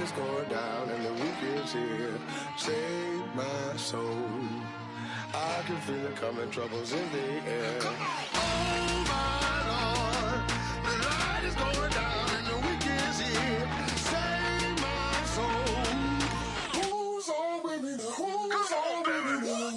light is going down and the week is here. Save my soul. I can feel it coming, troubles in the air. Oh my Lord, the light is going down and the week is here. Save my soul. Who's on with me now? Who's on with me now?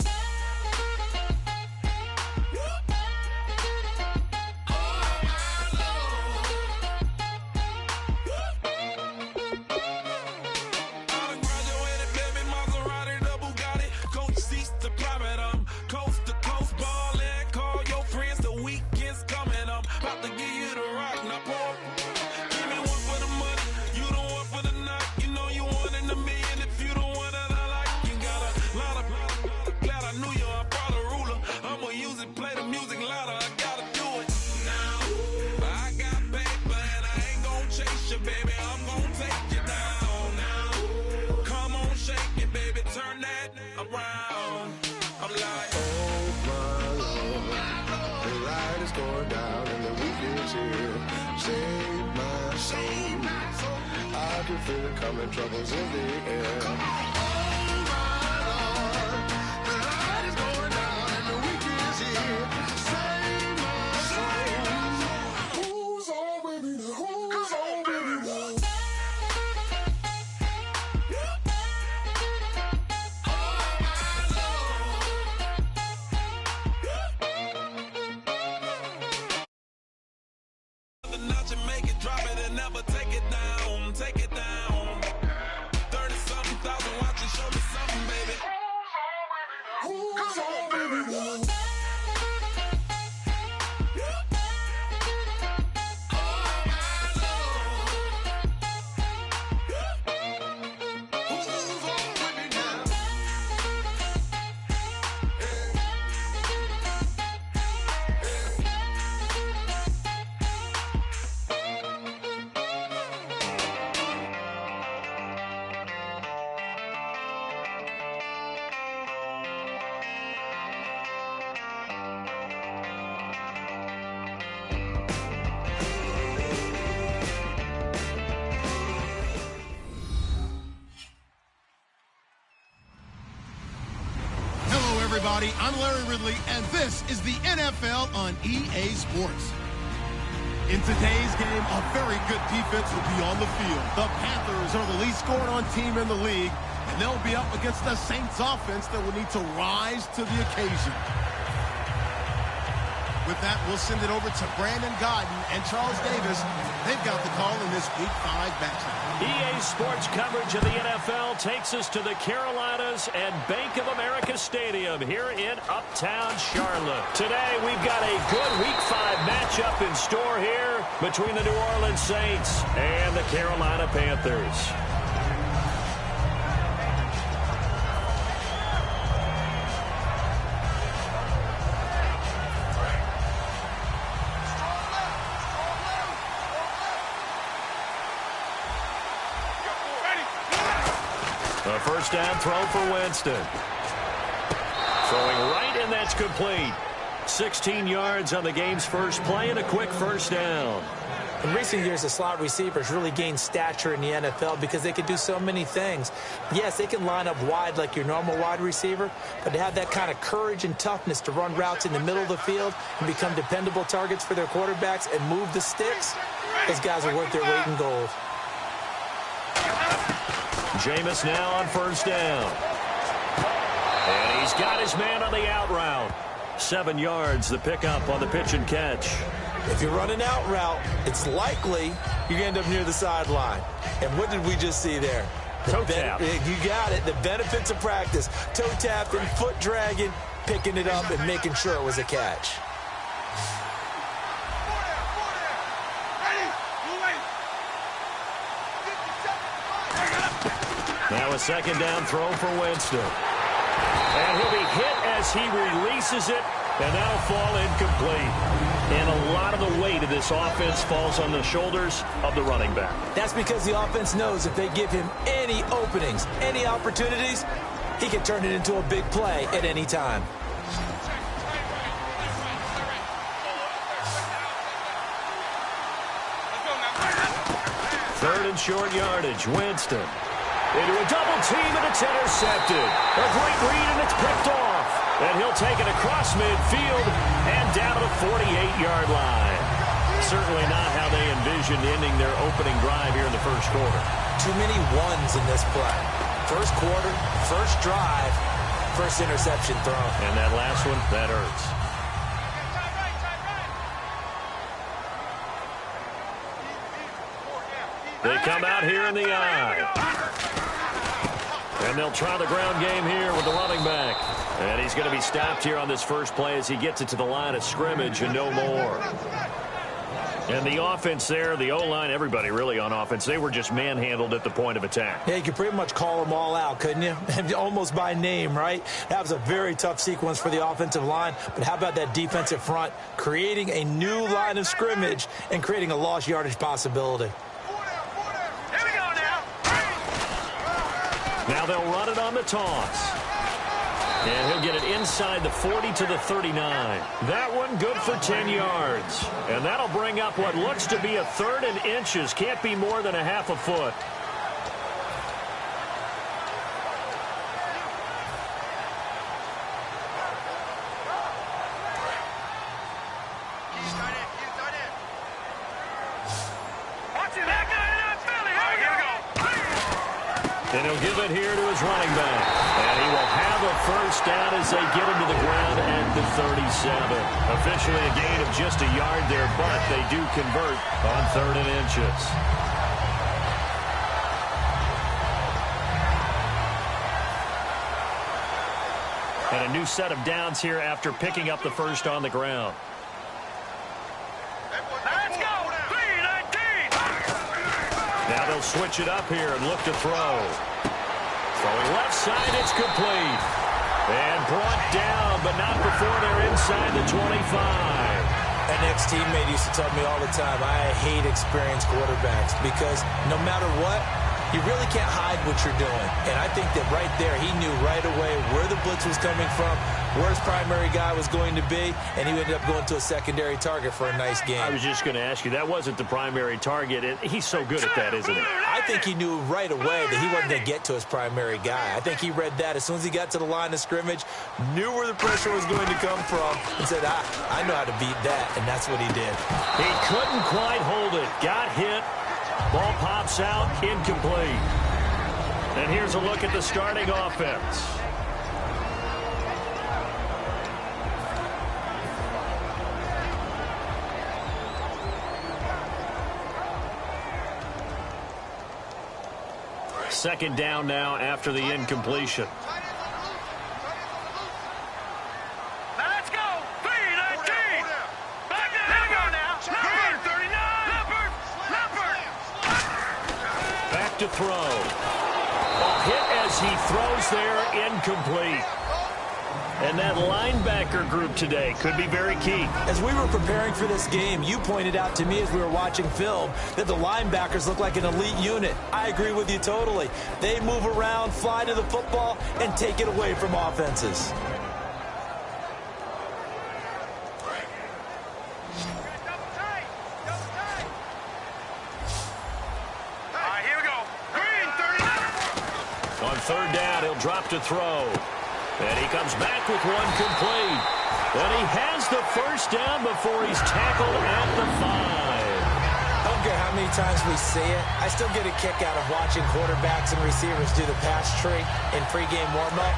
Save my soul. I can feel it coming, troubles in the air. Oh my Lord, the light is going down and the week is here. Save my soul. Who's on with me now? Who's on with me now? Make it, drop it, and never take it down. Take it down. 30-something thousand watching, show me something, baby. Who's on, baby? Everybody, I'm Larry Ridley, and this is the NFL on EA Sports. In today's game, a very good defense will be on the field. The Panthers are the least scored on team in the league, and they'll be up against the Saints offense that will need to rise to the occasion. With that, we'll send it over to Brandon Godden and Charles Davis. They've got the call in this Week 5 matchup. EA Sports coverage of the NFL takes us to the Carolinas and Bank of America Stadium here in Uptown Charlotte. Today, we've got a good Week 5 matchup in store here between the New Orleans Saints and the Carolina Panthers. A first down throw for Winston. Throwing right, and that's complete. 16 yards on the game's first play and a quick first down. In recent years, the slot receivers really gained stature in the NFL because they can do so many things. Yes, they can line up wide like your normal wide receiver, but to have that kind of courage and toughness to run routes in the middle of the field and become dependable targets for their quarterbacks and move the sticks, those guys are worth their weight in gold. Jameis now on first down. And he's got his man on the out route. 7 yards, the pickup on the pitch and catch. If you run an out route, it's likely you're going to end up near the sideline. And what did we just see there? Toe tap. You got it. The benefits of practice. Toe tapping, foot dragging, picking it up, and making sure it was a catch. Now a second down throw for Winston. And he'll be hit as he releases it, and that'll fall incomplete. And a lot of the weight of this offense falls on the shoulders of the running back. That's because the offense knows if they give him any openings, any opportunities, he can turn it into a big play at any time. in short yardage. Winston into a double team, and it's intercepted. A great read, and it's picked off. And he'll take it across midfield and down to the 48-yard line. Certainly not how they envisioned ending their opening drive here in the first quarter. Too many ones in this play. First quarter, first drive, first interception thrown. And that last one, that hurts. They come out here in the eye. And they'll try the ground game here with the running back. And he's going to be stopped here on this first play as he gets it to the line of scrimmage and no more. And the offense there, the O-line, everybody really on offense, they were just manhandled at the point of attack. Yeah, you could pretty much call them all out, couldn't you? Almost by name, right? That was a very tough sequence for the offensive line. But how about that defensive front creating a new line of scrimmage and creating a lost yardage possibility? Now they'll run it on the toss. And he'll get it inside the 40 to the 39. That one good for 10 yards. And that'll bring up what looks to be a 3rd and inches. Can't be more than a half a foot. And he'll give it here to his running back. And he will have a first down as they get him to the ground at the 37. Officially a gain of just a yard there, but they do convert on 3rd and inches. And a new set of downs here after picking up the first on the ground. Now they'll switch it up here and look to throw. Throwing left side, it's complete. And brought down, but not before they're inside the 25. An ex-teammate used to tell me all the time, I hate experienced quarterbacks because no matter what, you really can't hide what you're doing. And I think that right there, he knew right away where the blitz was coming from, where his primary guy was going to be, and he ended up going to a secondary target for a nice game. I was just going to ask you, that wasn't the primary target. He's so good at that, isn't he? I think he knew right away that he wasn't going to get to his primary guy. I think he read that as soon as he got to the line of scrimmage, knew where the pressure was going to come from, and said, I know how to beat that, and that's what he did. He couldn't quite hold it. Got hit. Ball pops out, incomplete. And here's a look at the starting offense. Second down now after the incompletion. Let's go. 3-19. Back to the go now. Number 39. Back to throw. A hit as he throws there, incomplete. And that linebacker group today could be very key. As we were preparing for this game, you pointed out to me as we were watching film that the linebackers look like an elite unit. I agree with you totally. They move around, fly to the football, and take it away from offenses. On 3rd down, he'll drop to throw. And he comes back with one complete. And he has the first down before he's tackled at the 5. I don't care how many times we see it. I still get a kick out of watching quarterbacks and receivers do the pass tree in pregame warm-up.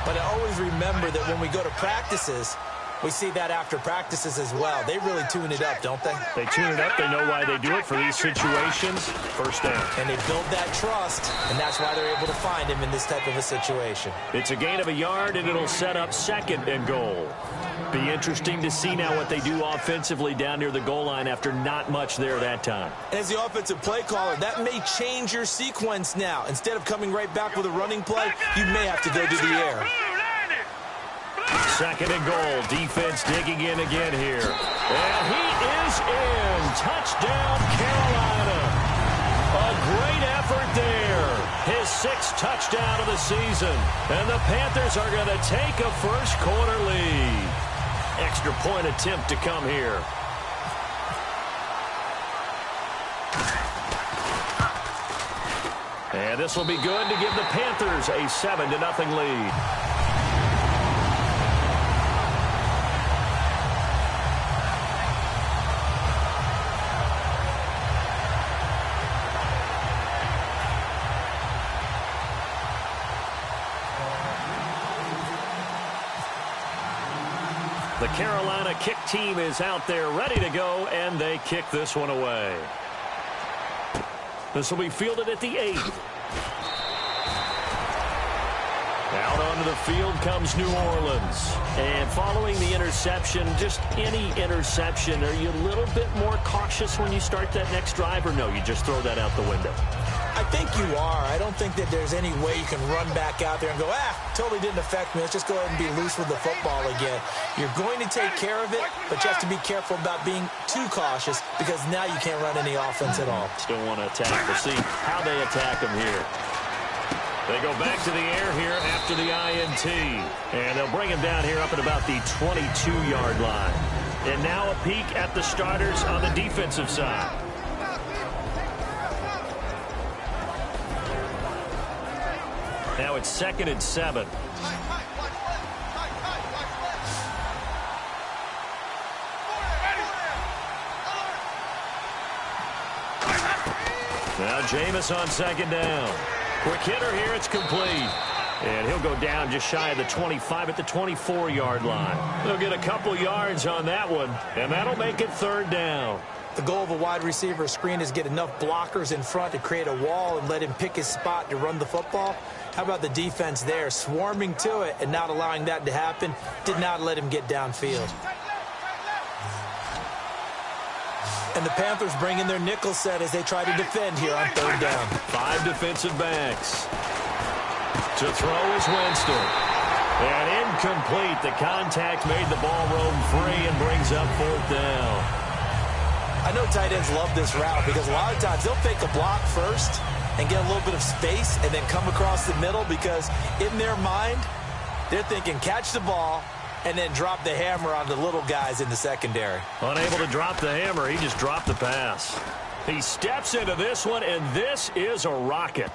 But I always remember that when we go to practices, we see that after practices as well. They really tune it up, don't they? They tune it up. They know why they do it for these situations. First down. And they build that trust, and that's why they're able to find him in this type of a situation. It's a gain of a yard, and it'll set up 2nd and goal. Be interesting to see now what they do offensively down near the goal line after not much there that time. As the offensive play caller, that may change your sequence now. Instead of coming right back with a running play, you may have to go to the air. 2nd and goal. Defense digging in again here. And he is in. Touchdown, Carolina. A great effort there. His 6th touchdown of the season. And the Panthers are going to take a first quarter lead. Extra point attempt to come here. And this will be good to give the Panthers a 7-0 lead. The Carolina kick team is out there ready to go, and they kick this one away. This will be fielded at the 8. Out onto the field comes New Orleans. And following the interception, just any interception, are you a little bit more cautious when you start that next drive, or no, you just throw that out the window? I think you are. I don't think that there's any way you can run back out there and go, totally didn't affect me. Let's just go ahead and be loose with the football again. You're going to take care of it, but you have to be careful about being too cautious because now you can't run any offense at all. Still want to attack. We'll see how they attack them here. They go back to the air here after the INT. And they'll bring him down here up at about the 22-yard line. And now a peek at the starters on the defensive side. Now it's 2nd and 7. Now Jameis on 2nd down. Quick hitter here, it's complete. And he'll go down just shy of the 25 at the 24-yard line. They'll get a couple yards on that one, and that'll make it 3rd down. The goal of a wide receiver screen is get enough blockers in front to create a wall and let him pick his spot to run the football. How about the defense there, swarming to it and not allowing that to happen? Did not let him get downfield. And the Panthers bring in their nickel set as they try to defend here on 3rd down. 5 defensive backs. To throw is Winston. And incomplete. The contact made the ball roam free and brings up 4th down. I know tight ends love this route because a lot of times they'll fake a block first and get a little bit of space and then come across the middle because in their mind, they're thinking catch the ball and then drop the hammer on the little guys in the secondary. Unable to drop the hammer, he just dropped the pass. He steps into this one, and this is a rocket.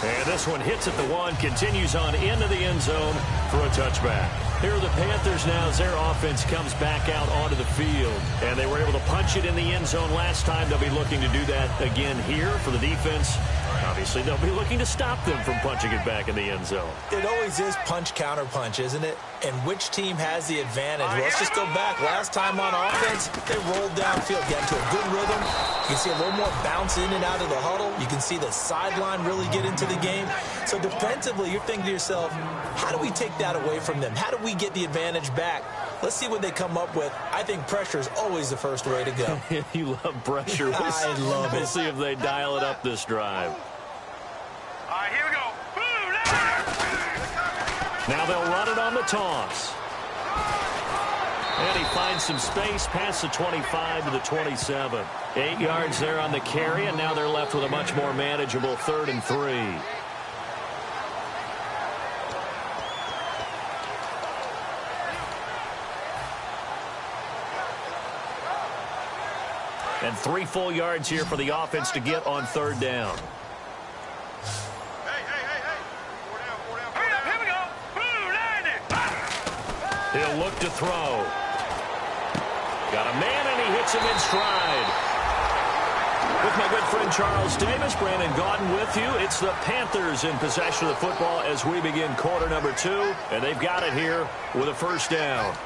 And this one hits at the 1, continues on into the end zone for a touchback. Here are the Panthers now as their offense comes back out onto the field. And they were able to punch it in the end zone last time. They'll be looking to do that again here for the defense. Obviously, they'll be looking to stop them from punching it back in the end zone. It always is punch-counter-punch, isn't it? And which team has the advantage? Well, let's just go back. Last time on offense, they rolled downfield, got into a good rhythm. You can see a little more bounce in and out of the huddle. You can see the sideline really get into the game. So defensively, you're thinking to yourself, how do we take that away from them? How do we get the advantage back? Let's see what they come up with. I think pressure is always the first way to go. You love pressure. I love it. We'll see if they dial it up this drive. All right, here we go. Now they'll run it on the toss. And he finds some space past the 25 to the 27. 8 yards there on the carry, and now they're left with a much more manageable 3rd and 3. And 3 full yards here for the offense to get on 3rd down. Here we go. He'll look to throw. Got a man, and he hits him in stride. With my good friend Charles Davis, Brandon Gaudin with you. It's the Panthers in possession of the football as we begin quarter number 2. And they've got it here with a 1st down.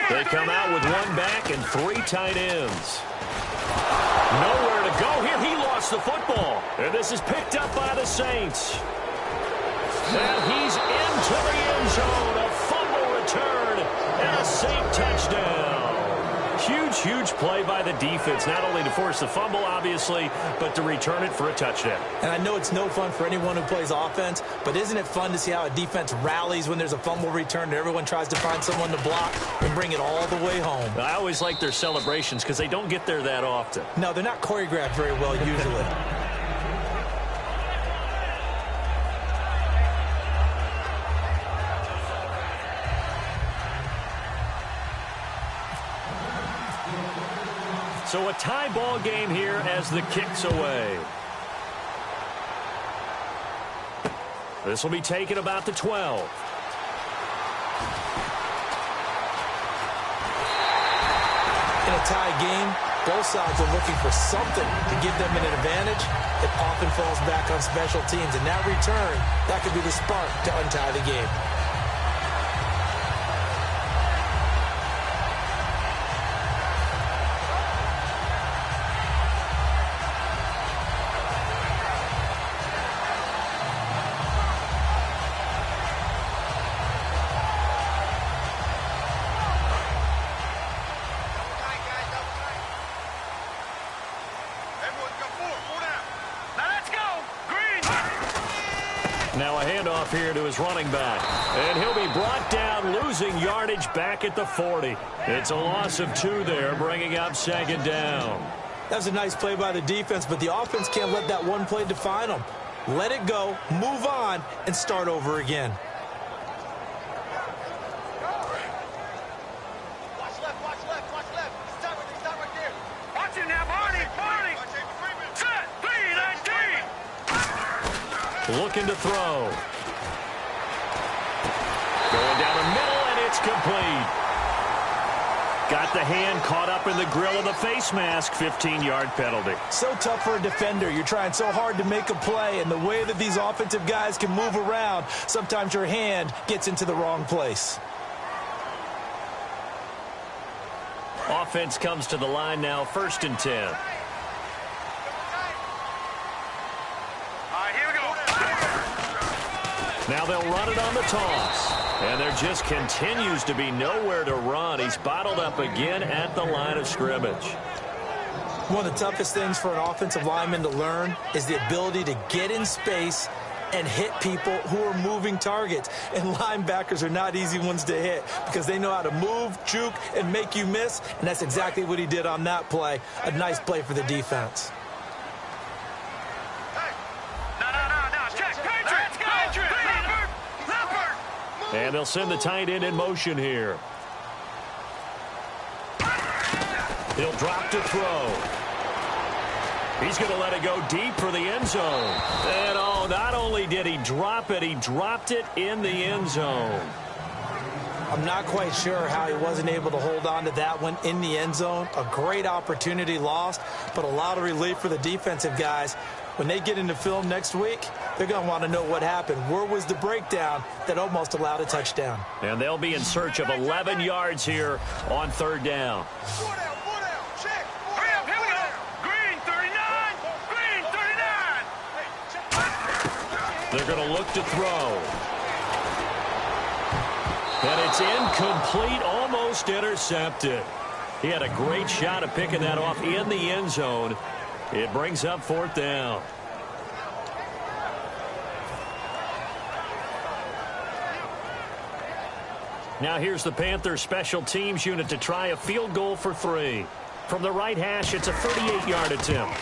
They come out with 1 back and 3 tight ends. Nowhere to go here. He lost the football. And this is picked up by the Saints. And he's into the end zone. A fumble return and a Saint touchdown. Huge huge play by the defense, not only to force the fumble, obviously, but to return it for a touchdown. And I know it's no fun for anyone who plays offense, but isn't it fun to see how a defense rallies when there's a fumble return and everyone tries to find someone to block and bring it all the way home? I always like their celebrations because they don't get there that often. No, they're not choreographed very well usually. So a tie ball game here as the kick's away. This will be taken about the 12. In a tie game, both sides are looking for something to give them an advantage. It often falls back on special teams. And that return, that could be the spark to untie the game. Now a handoff here to his running back. And he'll be brought down, losing yardage back at the 40. It's a loss of 2 there, bringing up second down. That was a nice play by the defense, but the offense can't let that one play define them. Let it go, move on, and start over again. Watch left. Stop right there. Watch it now, Barney. Set, 3-19. Looking to throw. Going down the middle, and it's complete. Got the hand caught up in the grill of the face mask. 15-yard penalty. So tough for a defender. You're trying so hard to make a play, and the way that these offensive guys can move around, sometimes your hand gets into the wrong place. Offense comes to the line now, 1st and 10. All right, here we go. Now they'll run it on the toss. And there just continues to be nowhere to run. He's bottled up again at the line of scrimmage. One of the toughest things for an offensive lineman to learn is the ability to get in space and hit people who are moving targets. And linebackers are not easy ones to hit because they know how to move, juke, and make you miss. And that's exactly what he did on that play. A nice play for the defense. And they'll send the tight end in motion here. He'll drop to throw. He's going to let it go deep for the end zone. And oh, not only did he drop it, he dropped it in the end zone. I'm not quite sure how he wasn't able to hold on to that one in the end zone. A great opportunity lost, but a lot of relief for the defensive guys. When they get into film next week, they're going to want to know what happened. Where was the breakdown that almost allowed a touchdown? And they'll be in search of 11 yards here on 3rd down. Check. Hurry up, here we go. Green, 39. Green, 39. They're going to look to throw. And it's incomplete, almost intercepted. He had a great shot at picking that off in the end zone. It brings up 4th down. Now here's the Panthers special teams unit to try a field goal for 3. From the right hash, it's a 38-yard attempt.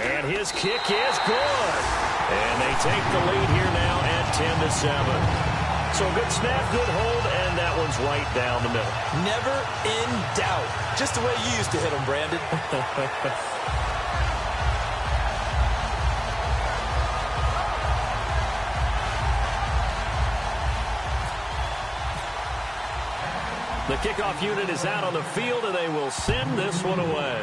And his kick is good. And they take the lead here now at 10-7. So good snap, good hold, and that one's right down the middle. Never in doubt. Just the way you used to hit them, Brandon. The kickoff unit is out on the field, and they will send this one away.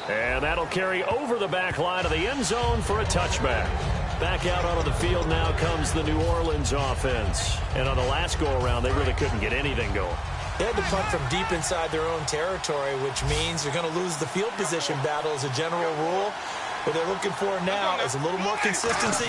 And that'll carry over the back line of the end zone for a touchback. Back out onto the field now comes the New Orleans offense. And on the last go-around, they really couldn't get anything going. They had to punt from deep inside their own territory, which means you're going to lose the field position battle as a general rule. What they're looking for now is a little more consistency,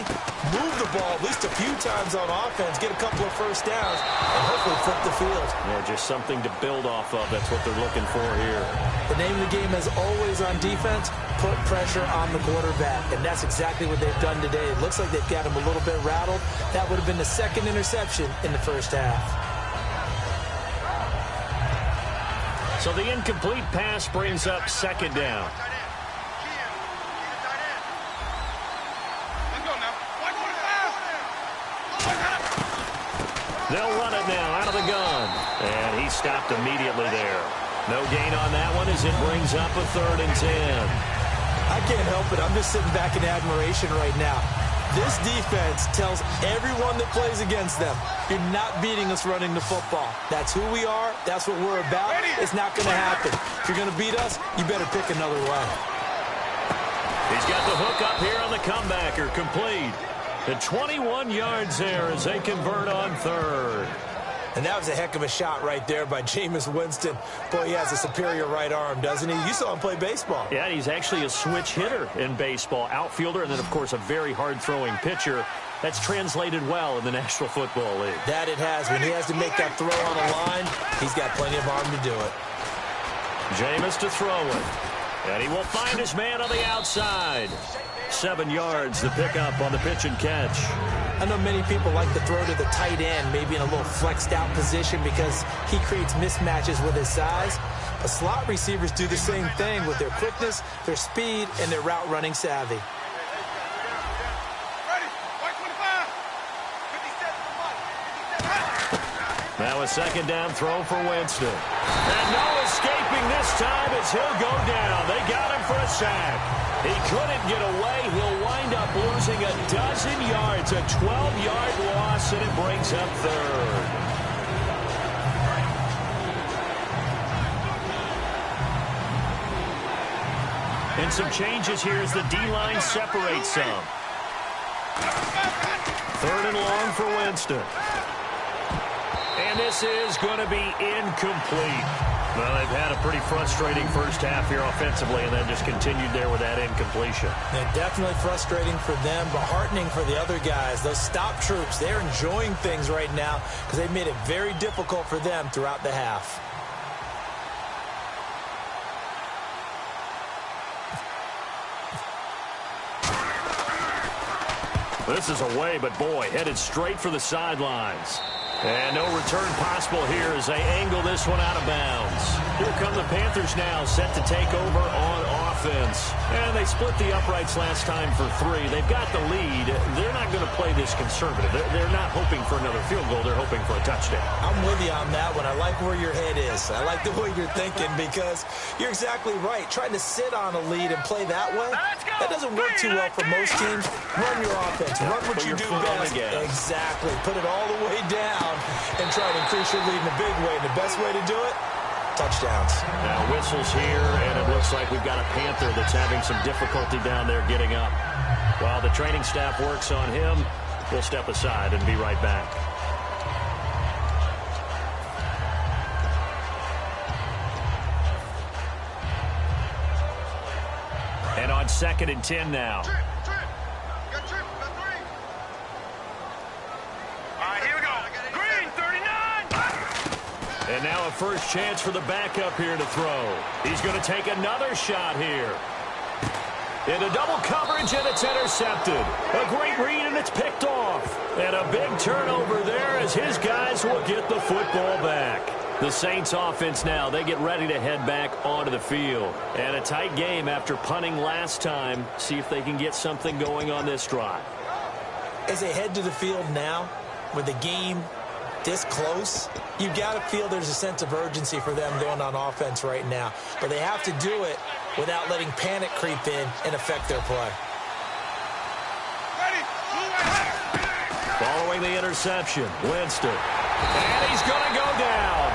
move the ball at least a few times on offense, get a couple of first downs, and hopefully flip the field. Yeah, just something to build off of. That's what they're looking for here. The name of the game is always on defense, put pressure on the quarterback, and that's exactly what they've done today. It looks like they've got him a little bit rattled. That would have been the second interception in the first half. So the incomplete pass brings up second down. They'll run it now out of the gun. And he stopped immediately there. No gain on that one as it brings up a 3rd and 10. I can't help it. I'm just sitting back in admiration right now. This defense tells everyone that plays against them, you're not beating us running the football. That's who we are. That's what we're about. It's not going to happen. If you're going to beat us, you better pick another way. He's got the hook up here on the comebacker, complete. The 21 yards there as they convert on 3rd. And that was a heck of a shot right there by Jameis Winston. Boy, he has a superior right arm, doesn't he? You saw him play baseball. Yeah, he's actually a switch hitter in baseball. Outfielder, and then, of course, a very hard-throwing pitcher. That's translated well in the National Football League. That it has. When he has to make that throw on a line, he's got plenty of arm to do it. Jameis to throw it. And he will find his man on the outside. 7 yards to pick up on the pitch and catch. I know many people like to throw to the tight end, maybe in a little flexed out position because he creates mismatches with his size. But slot receivers do the same thing with their quickness, their speed, and their route running savvy. Now a second down throw for Winston. And no escaping this time as he'll go down. They got him for a sack. He couldn't get away. He'll wind up losing a dozen yards, a 12-yard loss, and it brings up 3rd. And some changes here as the D-line separates some. 3rd and long for Winston. And this is going to be incomplete. Well, they've had a pretty frustrating first half here offensively and then just continued there with that incompletion. They're definitely frustrating for them, but heartening for the other guys. Those stop troops, they're enjoying things right now because they've made it very difficult for them throughout the half. This is away, but boy, headed straight for the sidelines. And no return possible here as they angle this one out of bounds. Here come the Panthers now, set to take over on offense. And they split the uprights last time for 3. They've got the lead. They're not going to play this conservative. They're not hoping for another field goal. They're hoping for a touchdown. I'm with you on that one. I like where your head is. I like the way you're thinking because you're exactly right. Trying to sit on a lead and play that way, that doesn't work too well for most teams. Run your offense. Run what you do best. Exactly. Put it all the way down and try to increase your lead in a big way. And the best way to do it, touchdowns. Now whistles here, and it looks like we've got a Panther that's having some difficulty down there getting up. While the training staff works on him, we'll step aside and be right back. And on 2nd and 10 now. And now a first chance for the backup here to throw. He's going to take another shot here. Into double coverage, and it's intercepted. A great read, and it's picked off. And a big turnover there as his guys will get the football back. The Saints offense now, they get ready to head back onto the field. And a tight game after punting last time. See if they can get something going on this drive. As they head to the field now, with the game this close, you've got to feel there's a sense of urgency for them going on offense right now. But they have to do it without letting panic creep in and affect their play. Following the interception, Winston. And he's going to go down.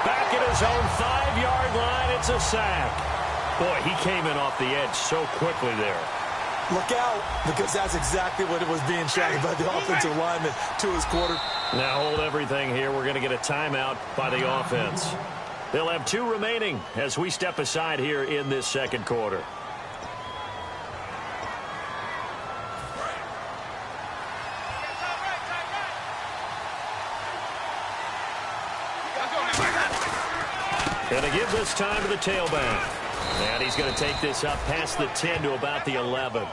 Back at his own 5-yard line, it's a sack. Boy, he came in off the edge so quickly there. Look out, because that's exactly what it was being shouted by the offensive lineman to his quarter. Now hold everything here. We're going to get a timeout by the offense. They'll have 2 remaining as we step aside here in this second quarter. Going to give this time to the tailback. And he's going to take this up past the 10 to about the 11.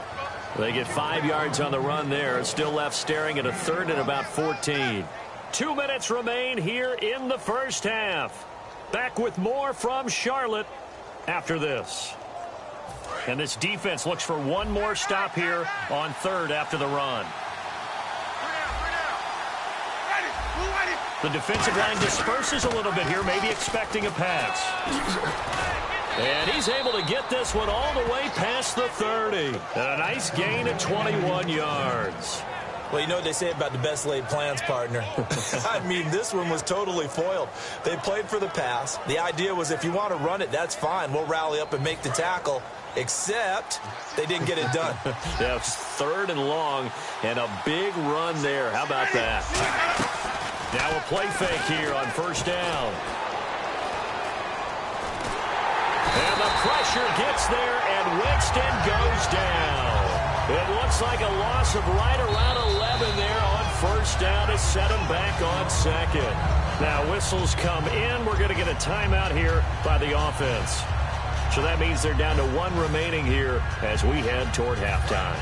They get 5 yards on the run there. Still left staring at a third and about 14. 2 minutes remain here in the first half. Back with more from Charlotte after this. And this defense looks for one more stop here on third after the run. The defensive line disperses a little bit here, maybe expecting a pass. And he's able to get this one all the way past the 30. And a nice gain of 21 yards. Well, you know what they say about the best laid plans, partner. I mean, this one was totally foiled. They played for the pass. The idea was if you want to run it, that's fine. We'll rally up and make the tackle. Except they didn't get it done. Yeah, it's third and long and a big run there. How about that? Now a play fake here on first down. And the pressure gets there, and Winston goes down. It looks like a loss of right around 11 there on first down to set him back on second. Now whistles come in. We're going to get a timeout here by the offense. So that means they're down to 1 remaining here as we head toward halftime.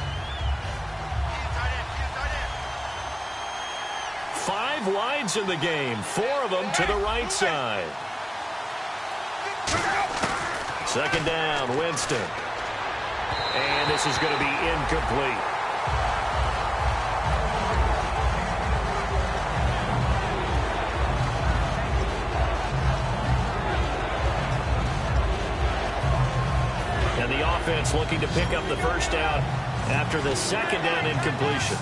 5 wides in the game, 4 of them to the right side. Second down, Winston. And this is going to be incomplete. And the offense looking to pick up the first down after the second down incompletion.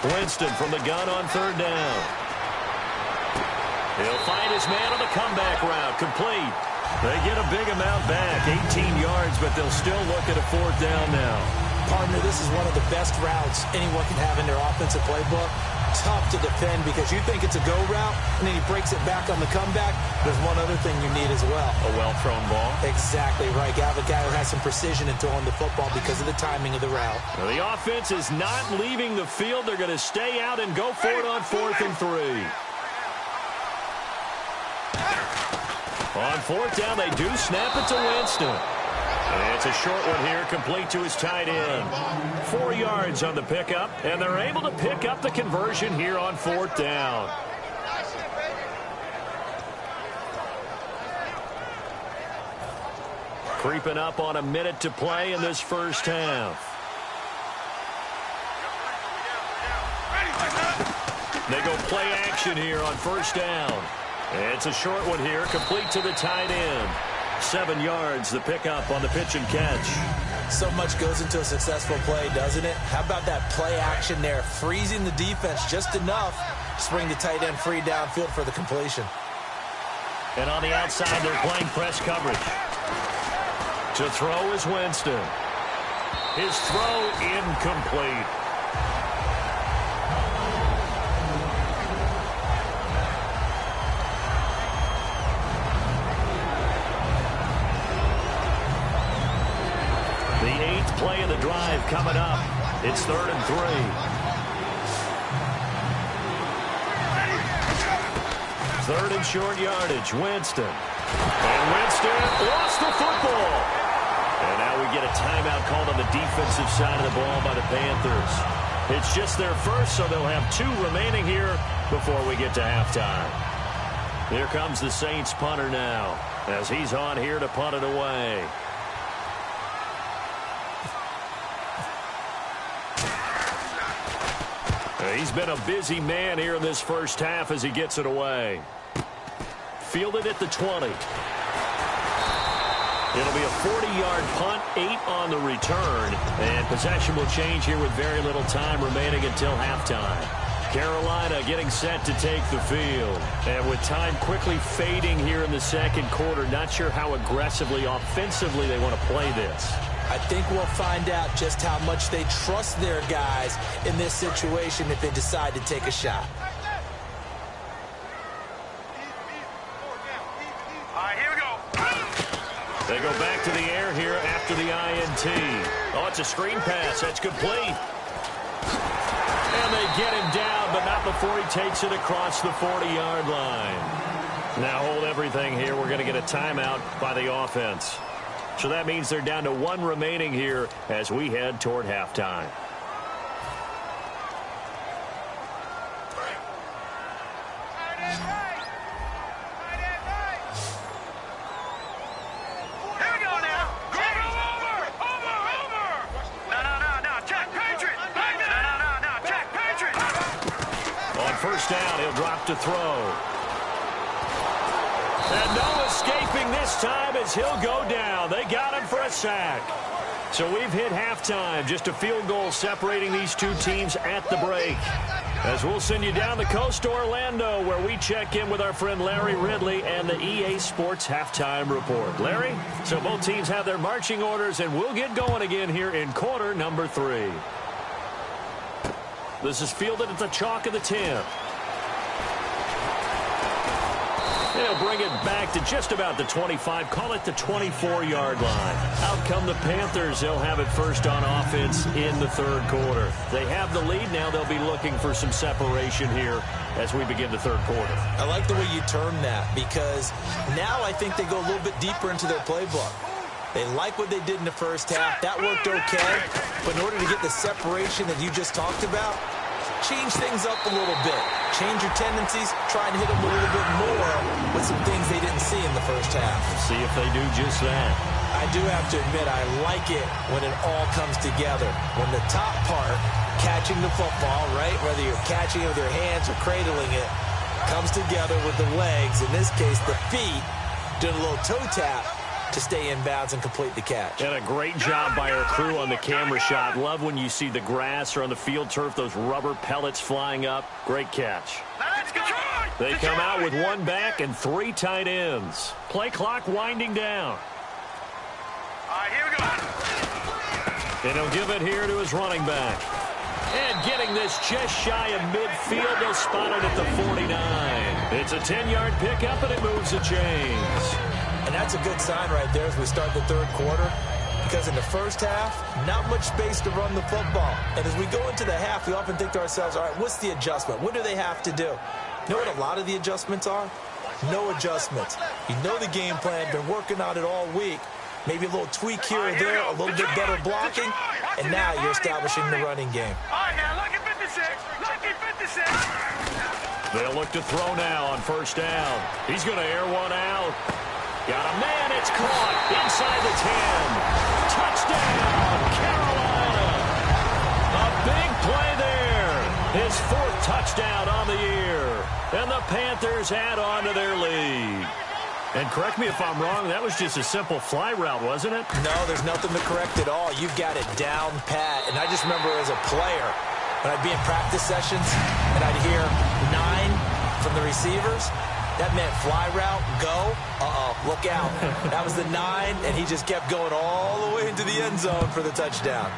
Winston from the gun on third down. He'll find his man on the comeback route. Complete. They get a big amount back, 18 yards, but they'll still look at a fourth down now. Partner, this is one of the best routes anyone can have in their offensive playbook. Tough to defend because you think it's a go route, and then he breaks it back on the comeback. There's one other thing you need as well. A well-thrown ball. Exactly right. You have a guy who has some precision in throwing the football because of the timing of the route. Well, the offense is not leaving the field. They're going to stay out and go for it on 4th and 3. On 4th down, they do snap it to Winston. And it's a short one here, complete to his tight end. 4 yards on the pickup, and they're able to pick up the conversion here on 4th down. Creeping up on a minute to play in this first half. They go play action here on first down. It's a short one here, complete to the tight end. 7 yards, the pickup on the pitch and catch. So much goes into a successful play, doesn't it? How about that play action there, freezing the defense just enough to bring the tight end free downfield for the completion. And on the outside, they're playing press coverage. To throw is Winston. His throw incomplete. Play of the drive coming up. It's 3rd and 3. 3rd and short yardage. Winston. And Winston lost the football. And now we get a timeout called on the defensive side of the ball by the Panthers. It's just their first, so they'll have 2 remaining here before we get to halftime. Here comes the Saints punter now as he's on here to punt it away. He's been a busy man here in this first half as he gets it away. Fielded at the 20. It'll be a 40-yard punt, 8 on the return, and possession will change here with very little time remaining until halftime. Carolina getting set to take the field. And with time quickly fading here in the second quarter, not sure how aggressively, offensively they want to play this. I think we'll find out just how much they trust their guys in this situation if they decide to take a shot. All right, here we go. They go back to the air here after the INT. Oh, it's a screen pass. That's complete. And they get him down, but not before he takes it across the 40-yard line. Now hold everything here. We're going to get a timeout by the offense. So that means they're down to 1 remaining here as we head toward halftime. First down, he'll drop to throw. And no escaping this time as he'll go down. They got him for a sack. So we've hit halftime. Just a field goal separating these two teams at the break. As we'll send you down the coast to Orlando, where we check in with our friend Larry Ridley and the EA Sports Halftime Report. Larry, so both teams have their marching orders, and we'll get going again here in quarter number 3. This is fielded at the chalk of the 10. They'll bring it back to just about the 25, call it the 24-yard line. Out come the Panthers. They'll have it first on offense in the third quarter. They have the lead now. They'll be looking for some separation here as we begin the third quarter. I like the way you term that, because now I think they go a little bit deeper into their playbook. They like what they did in the first half. That worked okay. But in order to get the separation that you just talked about, change things up a little bit. Change your tendencies. Try and hit them a little bit more with some things they didn't see in the first half. See if they do just that. I do have to admit, I like it when it all comes together. When the top part, catching the football, right, whether you're catching it with your hands or cradling it, comes together with the legs, in this case the feet, doing a little toe tap to stay in bounds and complete the catch. And a great job by our crew on the camera shot. Love when you see the grass or on the field turf, those rubber pellets flying up. Great catch. They come out with 1 back and 3 tight ends. Play clock winding down. All right, here we go. And he'll give it here to his running back. And getting this just shy of midfield, they'll spot it at the 49. It's a 10-yard pickup, and it moves the chains. And that's a good sign right there as we start the third quarter, because in the first half, not much space to run the football. And as we go into the half, we often think to ourselves, all right, what's the adjustment? What do they have to do? You know what a lot of the adjustments are? No adjustments. You know the game plan, been working on it all week. Maybe a little tweak here or there, a little bit better blocking, and now you're establishing the running game. All right, now look at 56. Look at 56. They'll look to throw now on first down. He's going to air one out. Got a man, it's caught inside the 10. Touchdown, Carolina. A big play there. His 4th touchdown on the year. And the Panthers add on to their lead. And correct me if I'm wrong, that was just a simple fly route, wasn't it? No, there's nothing to correct at all. You've got it down pat. And I just remember as a player, when I'd be in practice sessions and I'd hear 9 from the receivers, that meant fly route, go, look out. That was the 9, and he just kept going all the way into the end zone for the touchdown.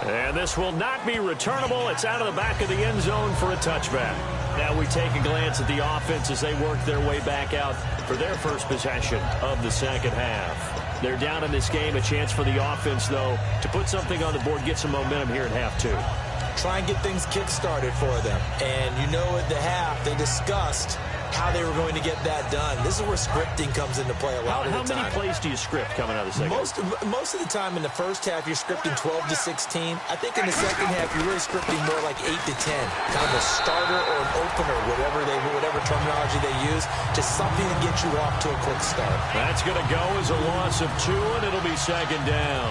And this will not be returnable. It's out of the back of the end zone for a touchback. Now we take a glance at the offense as they work their way back out for their first possession of the second half. They're down in this game. A chance for the offense, though, to put something on the board, get some momentum here at half 2. Try and get things kick-started for them. And you know at the half, they discussed how they were going to get that done. This is where scripting comes into play a lot of the time. How many plays do you script coming out of the second half? Most of the time in the first half, you're scripting 12 to 16. I think in the second half, you're really scripting more like 8 to 10. Kind of a starter or an opener, whatever terminology they use. Just something to get you off to a quick start. That's going to go as a loss of 2, and it'll be second down.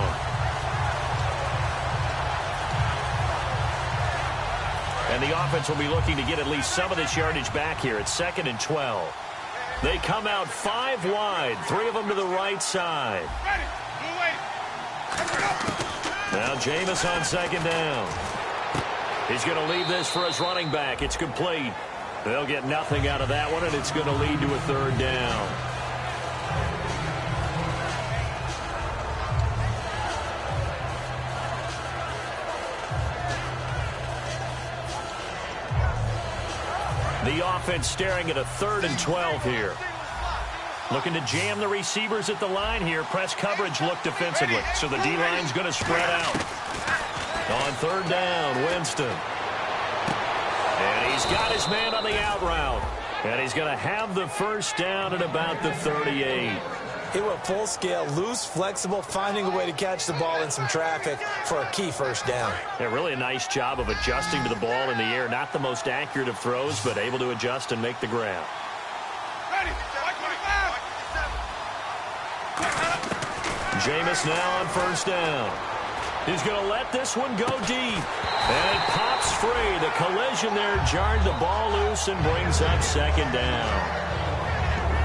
And the offense will be looking to get at least some of this yardage back here. It's 2nd and 12. They come out 5 wide, 3 of them to the right side. Now Jameis on second down. He's going to leave this for his running back. It's complete. They'll get nothing out of that one, and it's going to lead to a 3rd down. The offense staring at a 3rd and 12 here. Looking to jam the receivers at the line here. Press coverage look defensively. So the D-line's going to spread out. On third down, Winston. And he's got his man on the out route. And he's going to have the first down at about the 38. He went full scale, loose, flexible, finding a way to catch the ball in some traffic for a key first down. Yeah, really a nice job of adjusting to the ball in the air. Not the most accurate of throws, but able to adjust and make the grab. Jameis now on first down. He's going to let this one go deep. And it pops free. The collision there jarred the ball loose and brings up second down.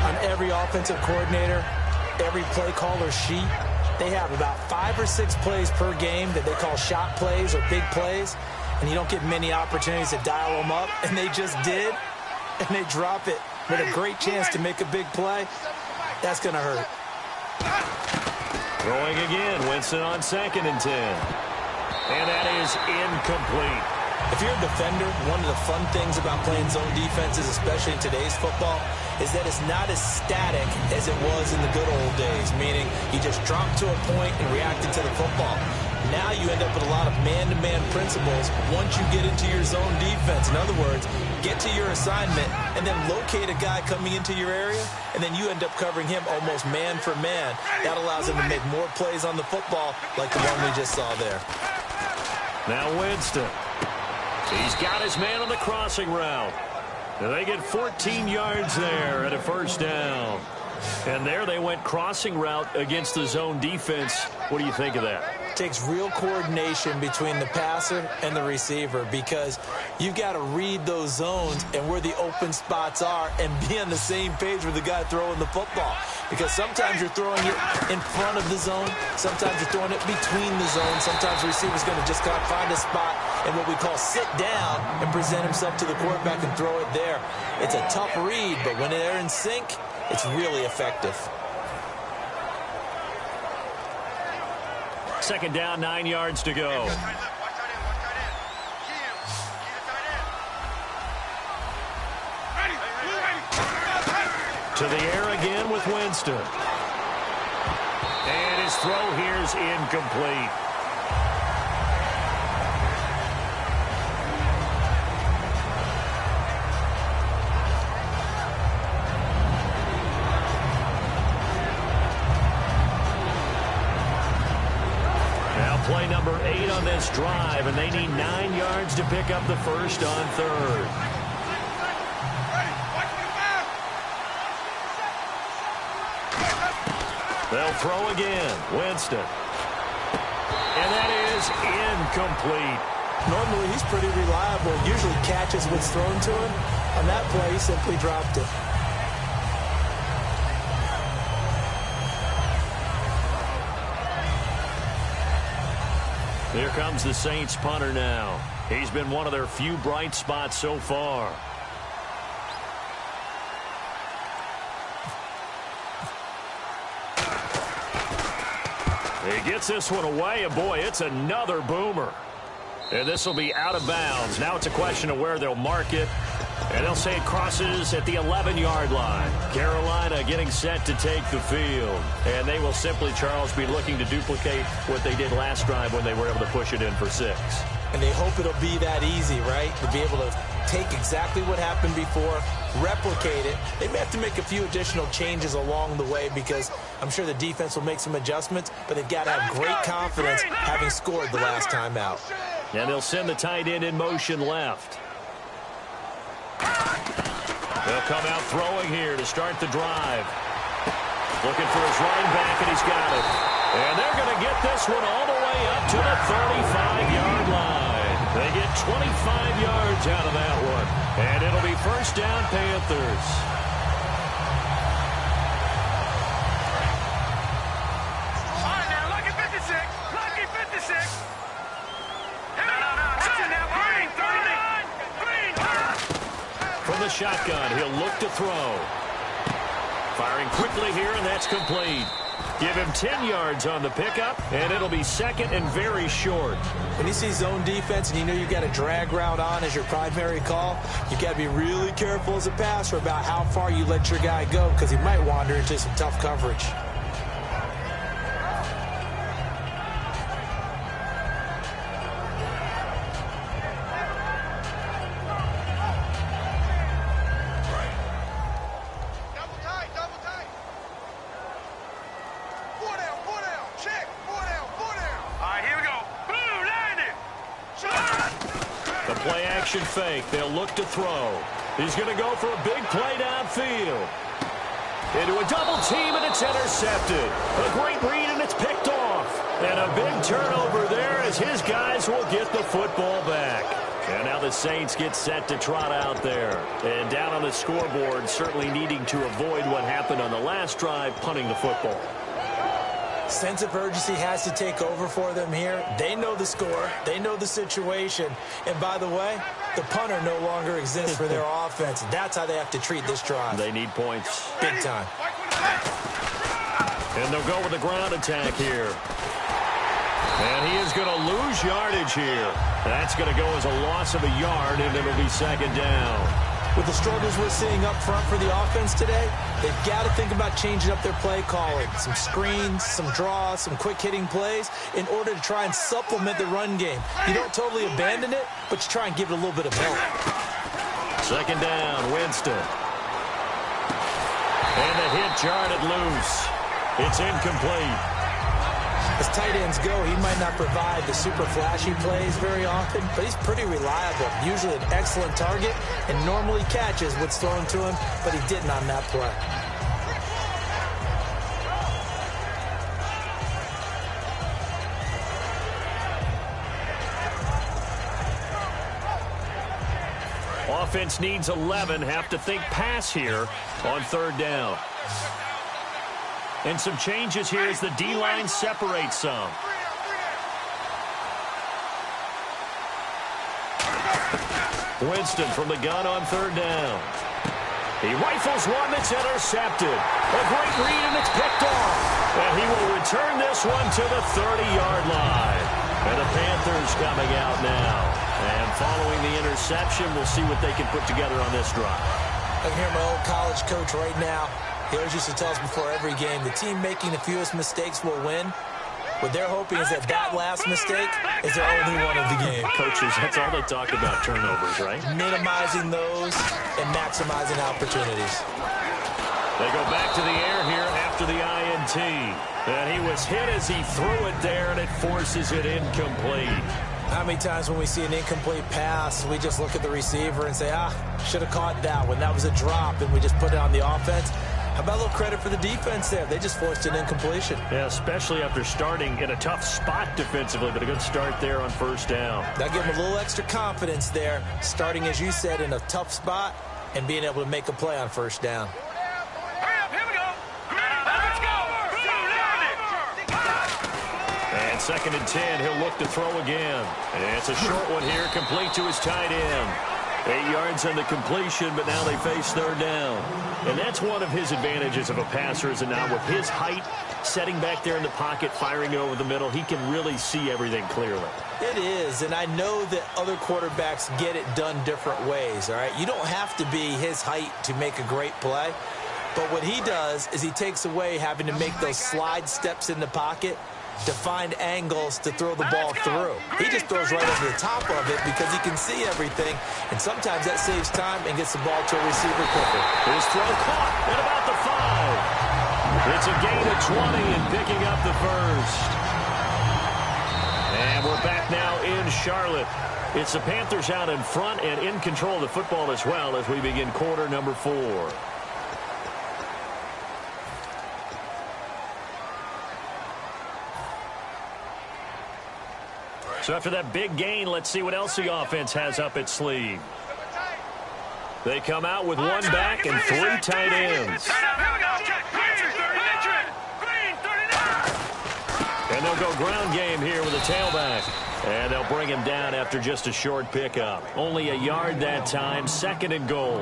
On every offensive coordinator, every play caller sheet, they have about 5 or 6 plays per game that they call shot plays or big plays, and you don't get many opportunities to dial them up, and they just did, and they drop it with a great chance to make a big play. That's going to hurt. Throwing again, Winston on 2nd and 10. And that is incomplete. If you're a defender, one of the fun things about playing zone defenses, especially in today's football, is that it's not as static as it was in the good old days, meaning you just drop to a point and reacted to the football. Now you end up with a lot of man-to-man principles once you get into your zone defense. In other words, get to your assignment and then locate a guy coming into your area, and then you end up covering him almost man for man. That allows him to make more plays on the football like the one we just saw there. Now Winston. He's got his man on the crossing route. And they get 14 yards there at a first down. And there they went crossing route against the zone defense. What do you think of that? It takes real coordination between the passer and the receiver because you've got to read those zones and where the open spots are and be on the same page with the guy throwing the football. Because sometimes you're throwing it in front of the zone. Sometimes you're throwing it between the zones. Sometimes the receiver's going to just kind of find a spot and what we call sit down and present himself to the quarterback and throw it there. It's a tough read, but when they're in sync, it's really effective. Second down, 9 yards to go. To the air again with Winston. And his throw here is incomplete. Play number 8 on this drive, and they need 9 yards to pick up the first on third. They'll throw again. Winston. And that is incomplete. Normally, he's pretty reliable. Usually catches what's thrown to him. On that play, he simply dropped it. Here comes the Saints punter now. He's been one of their few bright spots so far. He gets this one away, and boy, it's another boomer. And this will be out of bounds. Now it's a question of where they'll mark it. And they'll say it crosses at the 11-yard line. Carolina getting set to take the field. And they will simply, Charles, be looking to duplicate what they did last drive when they were able to push it in for 6. And they hope it'll be that easy, right? To be able to take exactly what happened before, replicate it. They may have to make a few additional changes along the way because I'm sure the defense will make some adjustments, but they've got to have great confidence having scored the last time out. And they'll send the tight end in motion left. They'll come out throwing here to start the drive. Looking for his running back, and he's got it. And they're going to get this one all the way up to the 35-yard line. They get 25 yards out of that one. And it'll be first down, Panthers. All right, now, lucky 56. Lucky 56. From the shotgun, he'll look to throw. Firing quickly here, and that's complete. Give him 10 yards on the pickup, and it'll be second and very short. When you see zone defense and you know you've got a drag route on as your primary call, you've got to be really careful as a passer about how far you let your guy go because he might wander into some tough coverage. Play-action fake. They'll look to throw. He's going to go for a big play downfield. Into a double team, and it's intercepted. A great read, and it's picked off. And a big turnover there as his guys will get the football back. And now the Saints get set to trot out there. And down on the scoreboard, certainly needing to avoid what happened on the last drive, punting the football. Sense of urgency has to take over for them here. They know the score. They know the situation. And by the way, the punter no longer exists for their offense. That's how they have to treat this drive. They need points. Big time. And they'll go with the ground attack here. And he is going to lose yardage here. That's going to go as a loss of a yard, and it'll be second down. With the struggles we're seeing up front for the offense today, they've got to think about changing up their play calling. Some screens, some draws, some quick-hitting plays in order to try and supplement the run game. You don't totally abandon it, but you try and give it a little bit of help. Second down, Winston. And the hit jarred it loose. It's incomplete. As tight ends go, he might not provide the super flashy plays very often, but he's pretty reliable. Usually an excellent target and normally catches what's thrown to him, but he didn't on that play. Offense needs 11. Have to think pass here on third down. And some changes here as the D-line separates some. Winston from the gun on third down. He rifles one that's intercepted. A great read, and it's picked off. And he will return this one to the 30-yard line. And the Panthers coming out now. And following the interception, we'll see what they can put together on this drive. I can hear my old college coach right now. He always used to tell us before every game, the team making the fewest mistakes will win. What they're hoping is that that last mistake is their only one of the game. Coaches, that's all they talk about, turnovers, right? Minimizing those and maximizing opportunities. They go back to the air here after the INT. And he was hit as he threw it there, and it forces it incomplete. How many times when we see an incomplete pass, we just look at the receiver and say, should have caught that one. That was a drop, and we just put it on the offense. How about a little credit for the defense there? They just forced an incompletion. Yeah, especially after starting in a tough spot defensively, but a good start there on first down. That gave them a little extra confidence there, starting, as you said, in a tough spot and being able to make a play on first down. And second and 10, he'll look to throw again. And it's a short one here, complete to his tight end. 8 yards on the completion, but now they face third down. And that's one of his advantages of a passer, is that now with his height, setting back there in the pocket, firing over the middle, he can really see everything clearly. It is, and I know that other quarterbacks get it done different ways, all right? You don't have to be his height to make a great play, but what he does is he takes away having to make those slide steps in the pocket to find angles to throw the ball through. He just throws right over the top of it because he can see everything, and sometimes that saves time and gets the ball to a receiver quicker. His throw caught at about the 5. It's a gain of 20 and picking up the first. And we're back now in Charlotte. It's the Panthers out in front and in control of the football as well as we begin quarter number 4. So after that big gain, let's see what else the offense has up its sleeve. They come out with one back and 3 tight ends. And they'll go ground game here with a tailback. And they'll bring him down after just a short pickup. Only a yard that time, second and goal.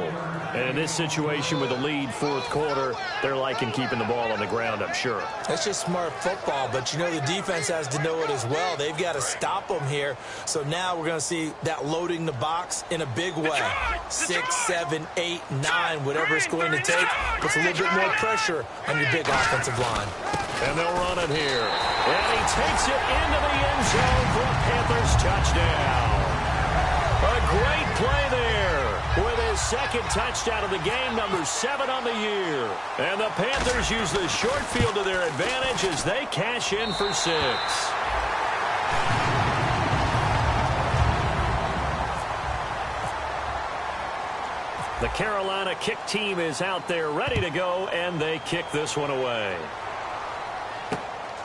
And in this situation with a lead fourth quarter, they're liking keeping the ball on the ground, I'm sure. That's just smart football, but you know the defense has to know it as well. They've got to stop them here. So now we're going to see that loading the box in a big way. 6, 7, 8, 9, whatever it's going to take, puts a little bit more pressure on your big offensive line. And they'll run it here. And he takes it into the end zone for a Panthers touchdown. A great play there with his second touchdown of the game, number 7 on the year. And the Panthers use the short field to their advantage as they cash in for 6. The Carolina kick team is out there ready to go, and they kick this one away.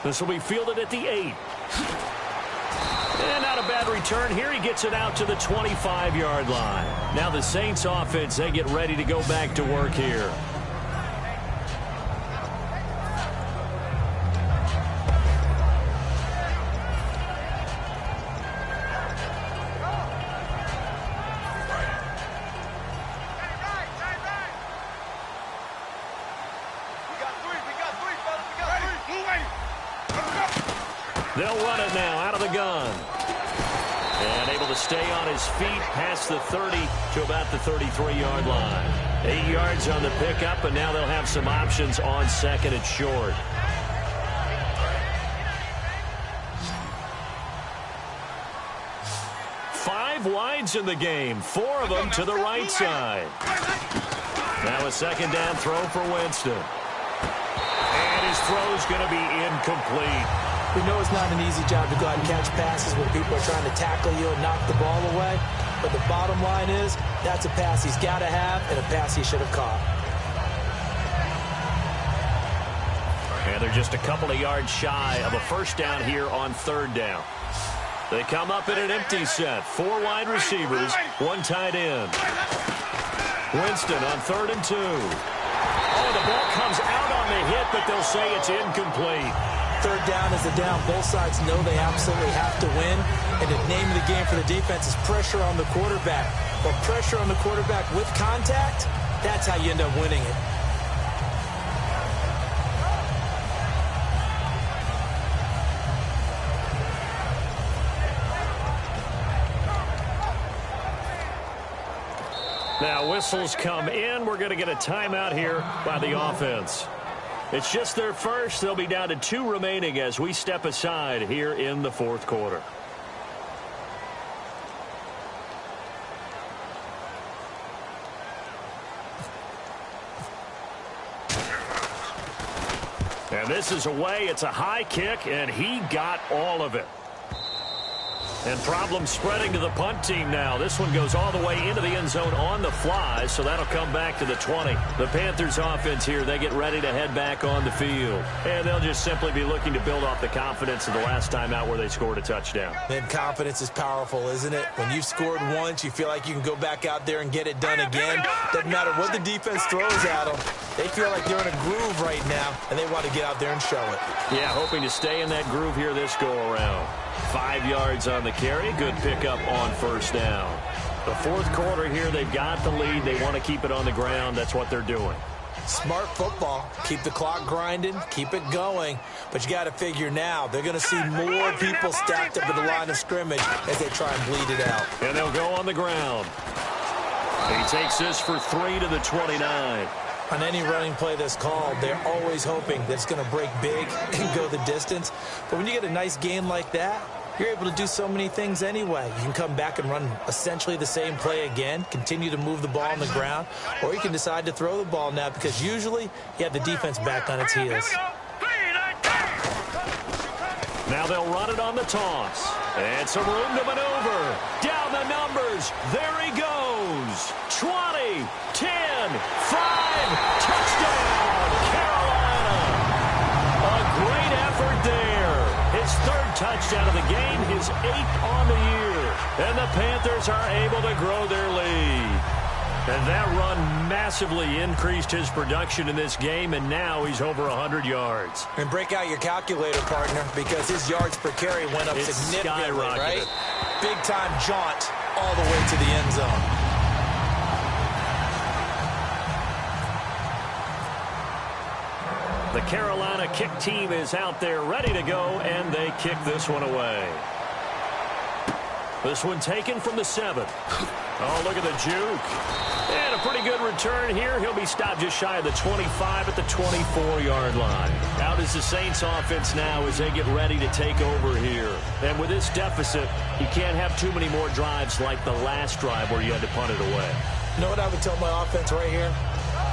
This will be fielded at the 8. And not a bad return here. He gets it out to the 25-yard line. Now the Saints offense, they get ready to go back to work here. They'll run it now out of the gun. And able to stay on his feet past the 30 to about the 33-yard line. 8 yards on the pickup, and now they'll have some options on second and short. Five wides in the game, 4 of them to the right side. Now a second down throw for Winston. And his throw's going to be incomplete. We know it's not an easy job to go out and catch passes when people are trying to tackle you and knock the ball away. But the bottom line is, that's a pass he's got to have and a pass he should have caught. And they're just a couple of yards shy of a first down here on third down. They come up in an empty set. 4 wide receivers, 1 tight end. Winston on 3rd and 2. Oh, the ball comes out on the hit, but they'll say it's incomplete. Third down is the down. Both sides know they absolutely have to win. And the name of the game for the defense is pressure on the quarterback. But pressure on the quarterback with contact, that's how you end up winning it. Now whistles come in. We're going to get a timeout here by the offense. It's just their first. They'll be down to 2 remaining as we step aside here in the 4th quarter. And this is away. It's a high kick, and he got all of it. And problem spreading to the punt team now. This one goes all the way into the end zone on the fly, so that'll come back to the 20. The Panthers offense here, they get ready to head back on the field. And they'll just simply be looking to build off the confidence of the last time out where they scored a touchdown. And confidence is powerful, isn't it? When you've scored once, you feel like you can go back out there and get it done again. Doesn't matter what the defense throws at them. They feel like they're in a groove right now, and they want to get out there and show it. Yeah, hoping to stay in that groove here this go-around. 5 yards on the carry. Good pickup on first down. The 4th quarter here, they've got the lead. They want to keep it on the ground. That's what they're doing. Smart football. Keep the clock grinding. Keep it going. But you got to figure now, they're going to see more people stacked up at the line of scrimmage as they try and bleed it out. And they'll go on the ground. He takes this for 3 to the 29. On any running play that's called, they're always hoping that it's going to break big and go the distance. But when you get a nice game like that, you're able to do so many things anyway. You can come back and run essentially the same play again, continue to move the ball on the ground, or you can decide to throw the ball now because usually you have the defense back on its heels. Now they'll run it on the toss. And some room to maneuver. Down the numbers. There he goes. 20, 10, 5, touchdown, Carolina. A great effort there. His 3rd touchdown of the game, his 8th on the year. And the Panthers are able to grow their lead. And that run massively increased his production in this game, and now he's over 100 yards. And break out your calculator, partner, because his yards per carry went up significantly, right? Big-time jaunt all the way to the end zone. The Carolina kick team is out there ready to go, and they kick this one away. This one taken from the 7. Oh, look at the juke. And a pretty good return here. He'll be stopped just shy of the 25 at the 24-yard line. Out is the Saints offense now as they get ready to take over here. And with this deficit, you can't have too many more drives like the last drive where you had to punt it away. You know what I would tell my offense right here?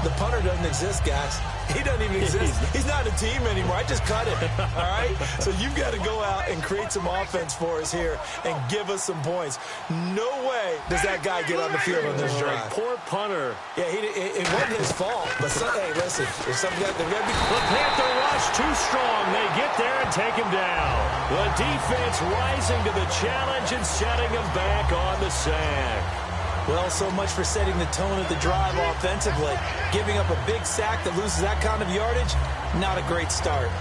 The punter doesn't exist, guys. He doesn't even exist. He's not a team anymore. I just cut him, all right? So you've got to go out and create some offense for us here and give us some points. No way does that guy get on the field on this drive. Poor punter. Yeah, it wasn't his fault. But, hey, listen, there's something that they're going to be... The Panther rush too strong. They get there and take him down. The defense rising to the challenge and setting him back on the sack. Well, so much for setting the tone of the drive offensively. Giving up a big sack that loses that kind of yardage, not a great start.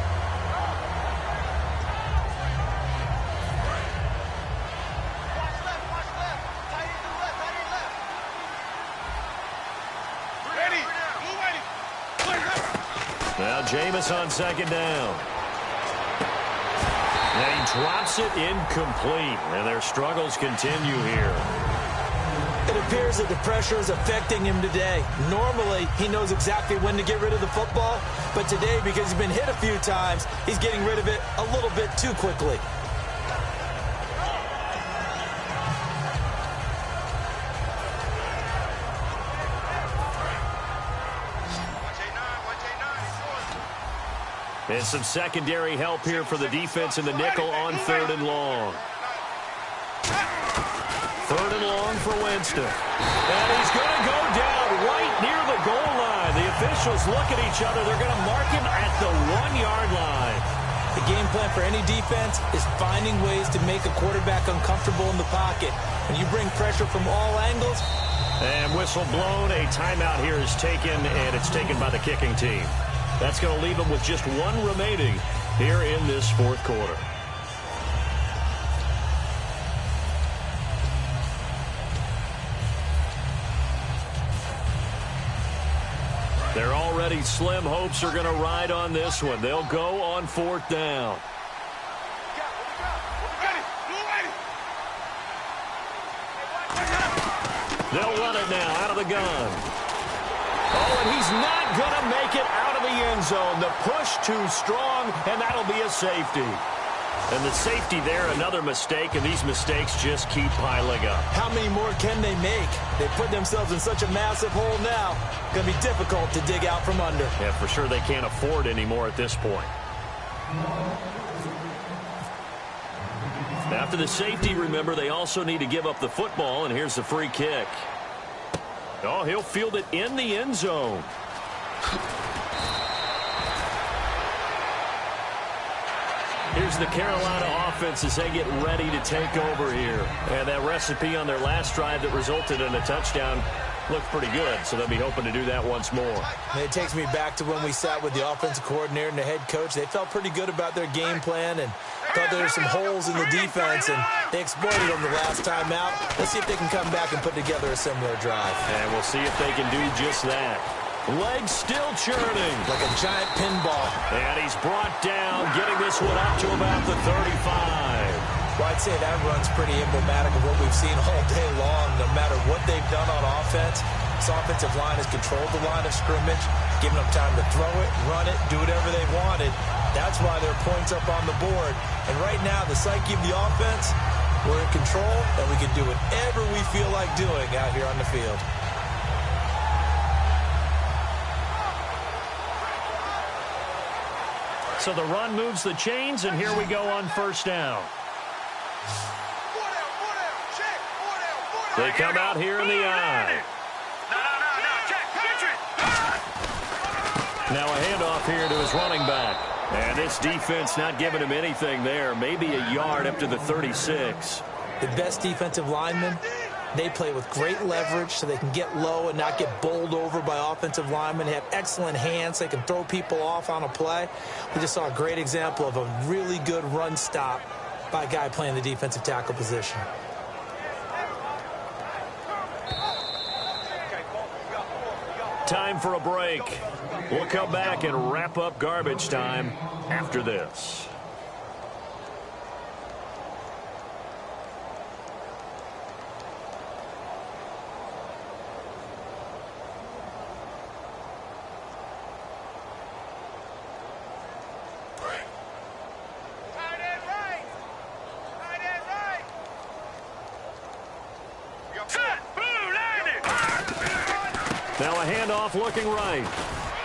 Now Jameis on second down. And he drops it incomplete. And their struggles continue here. It appears that the pressure is affecting him today. Normally, he knows exactly when to get rid of the football. But today, because he's been hit a few times, he's getting rid of it a little bit too quickly. And some secondary help here for the defense in the nickel on 3rd and long. 3rd and long for Winston. And he's going to go down right near the goal line. The officials look at each other. They're going to mark him at the 1-yard line. The game plan for any defense is finding ways to make a quarterback uncomfortable in the pocket. When you bring pressure from all angles. And whistle blown. A timeout here is taken, and it's taken by the kicking team. That's going to leave them with just one remaining here in this 4th quarter. Their already slim hopes are going to ride on this one. They'll go on 4th down. They'll run it now out of the gun. Oh, and he's not going to make it out of the end zone. The push too strong, and that'll be a safety. And the safety there, another mistake, and these mistakes just keep piling up. How many more can they make? They put themselves in such a massive hole now. Going to be difficult to dig out from under. Yeah, for sure they can't afford any more at this point. After the safety, remember, they also need to give up the football, and here's the free kick. Oh, he'll field it in the end zone. Here's the Carolina offense as they get ready to take over here. And that recipe on their last drive that resulted in a touchdown looked pretty good, so they'll be hoping to do that once more. And it takes me back to when we sat with the offensive coordinator and the head coach. They felt pretty good about their game plan and thought there were some holes in the defense, and they exploited them the last time out. Let's see if they can come back and put together a similar drive. And we'll see if they can do just that. Legs still churning. Like a giant pinball. And he's brought down, getting this one up to about the 35. Well, I'd say that run's pretty emblematic of what we've seen all day long. No matter what they've done on offense, this offensive line has controlled the line of scrimmage, given them time to throw it, run it, do whatever they wanted. That's why there are points up on the board. And right now, the psyche of the offense, we're in control, and we can do whatever we feel like doing out here on the field. So the run moves the chains, and here we go on 1st down. They come out here in the eye. Now a handoff here to his running back. And this defense not giving him anything there. Maybe a yard up to the 36. The best defensive linemen, they play with great leverage so they can get low and not get bowled over by offensive linemen. They have excellent hands. They can throw people off on a play. We just saw a great example of a really good run stop by a guy playing the defensive tackle position. Time for a break. We'll come back and wrap up garbage time after this. Now a handoff off looking right.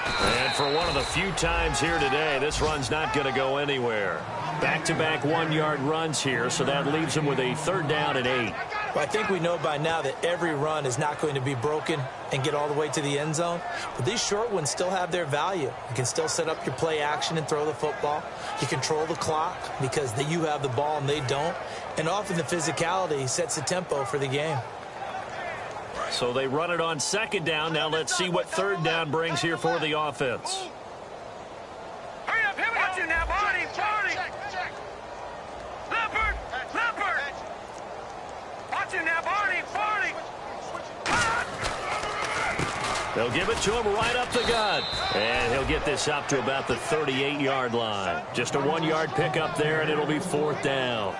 And for one of the few times here today, this run's not going to go anywhere. Back-to-back one-yard runs here, so that leaves them with a 3rd down and 8. Well, I think we know by now that every run is not going to be broken and get all the way to the end zone. But these short ones still have their value. You can still set up your play action and throw the football. You control the clock because you have the ball and they don't. And often the physicality sets the tempo for the game. So they run it on 2nd down. Now let's see what 3rd down brings here for the offense. Hurry up, here we go. Watch it now, Barney, Barney. Leopard, Leopard. Watch it now, Barney, Barney. They'll give it to him right up the gut. And he'll get this up to about the 38-yard line. Just a 1-yard pickup there, and it'll be 4th down.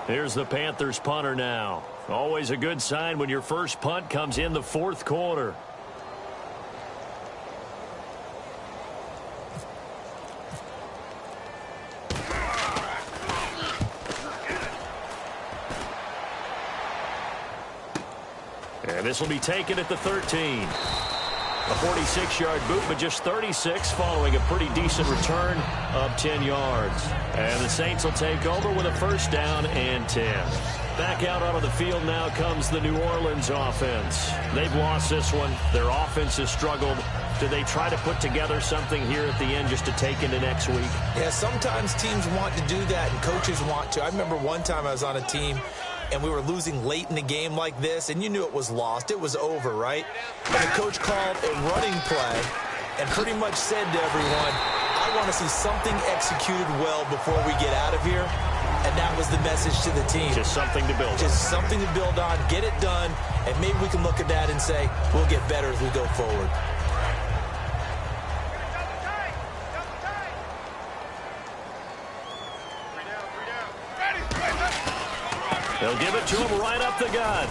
Here's the Panthers punter now. Always a good sign when your first punt comes in the 4th quarter. And this will be taken at the 13. A 46-yard boot, but just 36 following a pretty decent return of 10 yards. And the Saints will take over with a 1st down and 10. Back out onto the field now comes the New Orleans offense. They've lost this one. Their offense has struggled. Do they try to put together something here at the end just to take into next week? Yeah, sometimes teams want to do that and coaches want to. I remember one time I was on a team and we were losing late in the game like this, and you knew it was lost. It was over, right? And the coach called a running play and pretty much said to everyone, I want to see something executed well before we get out of here. And that was the message to the team. Just something to build on. Just something to build on, get it done, and maybe we can look at that and say, we'll get better as we go forward. They'll give it to him right up the gut.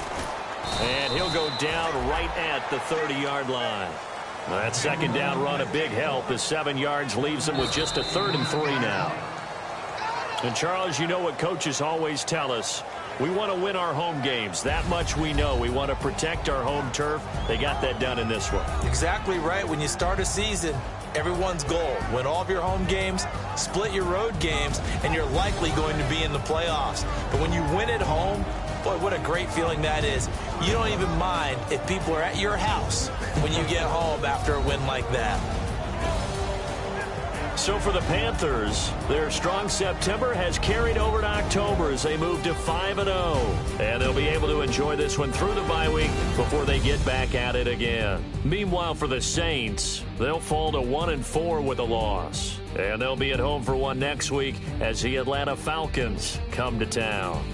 And he'll go down right at the 30-yard line. That 2nd down run a big help as 7 yards leaves them with just a 3rd and 3 now. And, Charles, you know what coaches always tell us. We want to win our home games. That much we know. We want to protect our home turf. They got that done in this one. Exactly right. When you start a season, everyone's goal, win all of your home games, split your road games, and you're likely going to be in the playoffs. But when you win at home, boy, what a great feeling that is. You don't even mind if people are at your house when you get home after a win like that. So for the Panthers, their strong September has carried over to October as they move to 5-0. And they'll be able to enjoy this one through the bye week before they get back at it again. Meanwhile, for the Saints, they'll fall to 1-4 with a loss. And they'll be at home for one next week as the Atlanta Falcons come to town.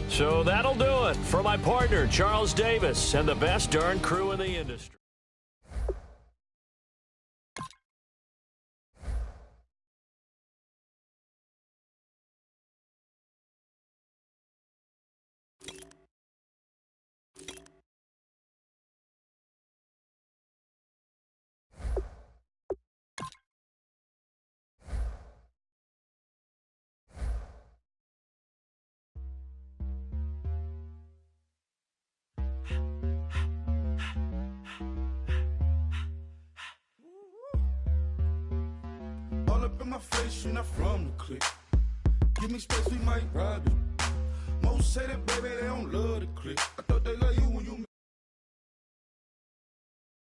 So that'll do it for my partner, Charles Davis, and the best darn crew in the industry. In my face, you're not from the clique. Give me space, we might ride it. Most say that, baby, they don't love the clique. I thought they love you when you